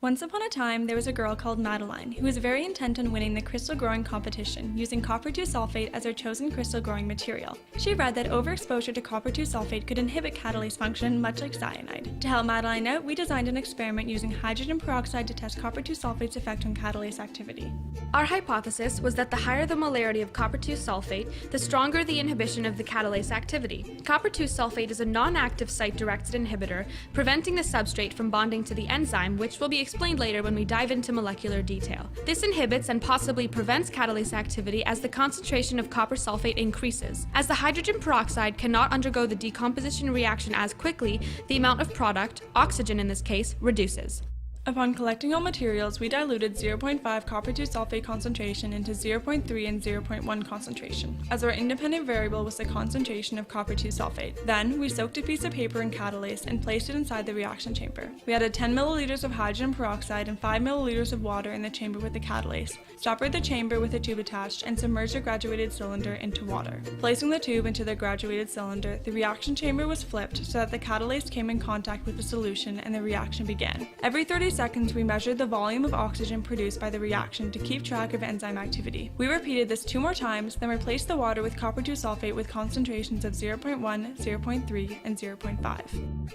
Once upon a time, there was a girl called Madeline who was very intent on winning the crystal growing competition using copper-2 sulfate as her chosen crystal growing material. She read that overexposure to copper-2 sulfate could inhibit catalase function much like cyanide. To help Madeline out, we designed an experiment using hydrogen peroxide to test copper-2 sulfate's effect on catalase activity. Our hypothesis was that the higher the molarity of copper-2 sulfate, the stronger the inhibition of the catalase activity. Copper-2 sulfate is a non-active site-directed inhibitor, preventing the substrate from bonding to the enzyme, which will be explained later when we dive into molecular detail. This inhibits and possibly prevents catalase activity as the concentration of copper sulfate increases. As the hydrogen peroxide cannot undergo the decomposition reaction as quickly, the amount of product, oxygen in this case, reduces. Upon collecting all materials, we diluted 0.5 copper-2 sulfate concentration into 0.3 and 0.1 concentration, as our independent variable was the concentration of copper-2 sulfate. Then, we soaked a piece of paper in catalase and placed it inside the reaction chamber. We added 10 milliliters of hydrogen peroxide and 5 milliliters of water in the chamber with the catalase, stoppered the chamber with a tube attached, and submerged the graduated cylinder into water. Placing the tube into the graduated cylinder, the reaction chamber was flipped so that the catalase came in contact with the solution and the reaction began. Every 30 seconds, we measured the volume of oxygen produced by the reaction to keep track of enzyme activity. We repeated this 2 more times, then replaced the water with copper-2 sulfate with concentrations of 0.1, 0.3, and 0.5.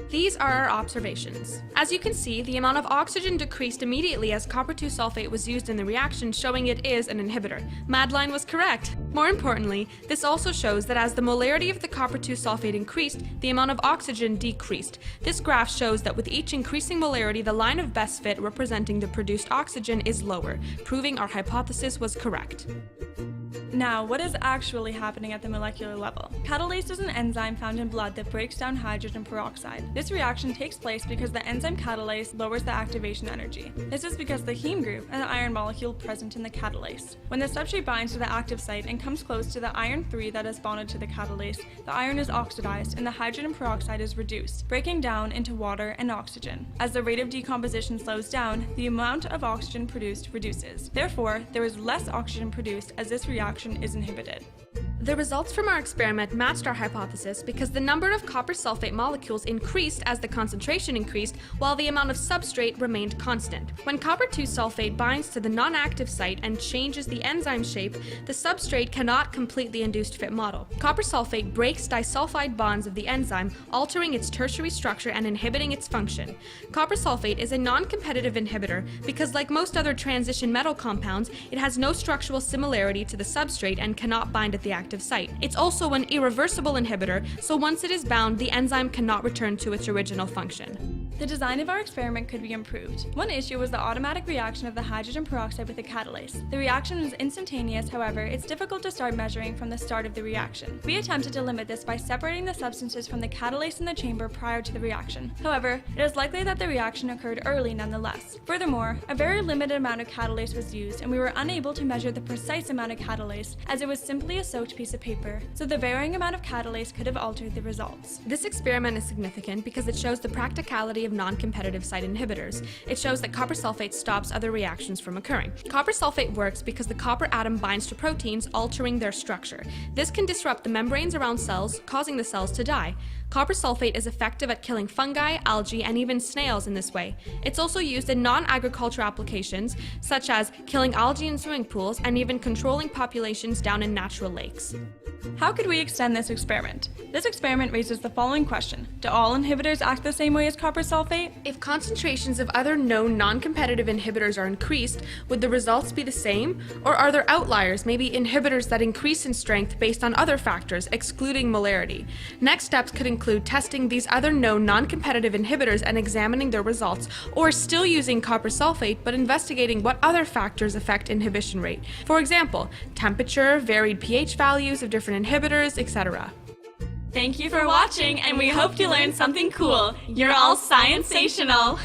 These are our observations. As you can see, the amount of oxygen decreased immediately as copper-2 sulfate was used in the reaction, showing it is an inhibitor. Madeline was correct. More importantly, this also shows that as the molarity of the copper-2 sulfate increased, the amount of oxygen decreased. This graph shows that with each increasing molarity, the line of best fit representing the produced oxygen is lower, proving our hypothesis was correct. Now, what is actually happening at the molecular level? Catalase is an enzyme found in blood that breaks down hydrogen peroxide. This reaction takes place because the enzyme catalase lowers the activation energy. This is because the heme group, an iron molecule present in the catalase. When the substrate binds to the active site and comes close to the iron 3 that is bonded to the catalase, the iron is oxidized and the hydrogen peroxide is reduced, breaking down into water and oxygen. As the rate of decomposition slows down, the amount of oxygen produced reduces. Therefore, there is less oxygen produced as this reaction is inhibited. The results from our experiment matched our hypothesis because the number of copper sulfate molecules increased as the concentration increased, while the amount of substrate remained constant. When copper-2 sulfate binds to the non-active site and changes the enzyme shape, the substrate cannot complete the induced fit model. Copper sulfate breaks disulfide bonds of the enzyme, altering its tertiary structure and inhibiting its function. Copper sulfate is a non-competitive inhibitor because, like most other transition metal compounds, it has no structural similarity to the substrate and cannot bind at the active site. It's also an irreversible inhibitor, so once it is bound, the enzyme cannot return to its original function. The design of our experiment could be improved. One issue was the automatic reaction of the hydrogen peroxide with the catalase. The reaction is instantaneous, however, it's difficult to start measuring from the start of the reaction. We attempted to limit this by separating the substances from the catalase in the chamber prior to the reaction. However, it is likely that the reaction occurred early nonetheless. Furthermore, a very limited amount of catalase was used, and we were unable to measure the precise amount of catalase, as it was simply a soaked piece of paper, so the varying amount of catalase could have altered the results. This experiment is significant because it shows the practicality of non-competitive site inhibitors. It shows that copper sulfate stops other reactions from occurring. Copper sulfate works because the copper atom binds to proteins, altering their structure. This can disrupt the membranes around cells, causing the cells to die. Copper sulfate is effective at killing fungi, algae, and even snails in this way. It's also used in non-agricultural applications, such as killing algae in swimming pools and even controlling populations down in natural lakes. How could we extend this experiment? This experiment raises the following question. Do all inhibitors act the same way as copper sulfate? If concentrations of other known non-competitive inhibitors are increased, would the results be the same? Or are there outliers, maybe inhibitors that increase in strength based on other factors, excluding molarity? Next steps could include testing these other known non-competitive inhibitors and examining their results, or still using copper sulfate but investigating what other factors affect inhibition rate. For example, temperature, varied pH values of different inhibitors, etc. Thank you for watching, and we hope you learned something cool. You're all science-sational!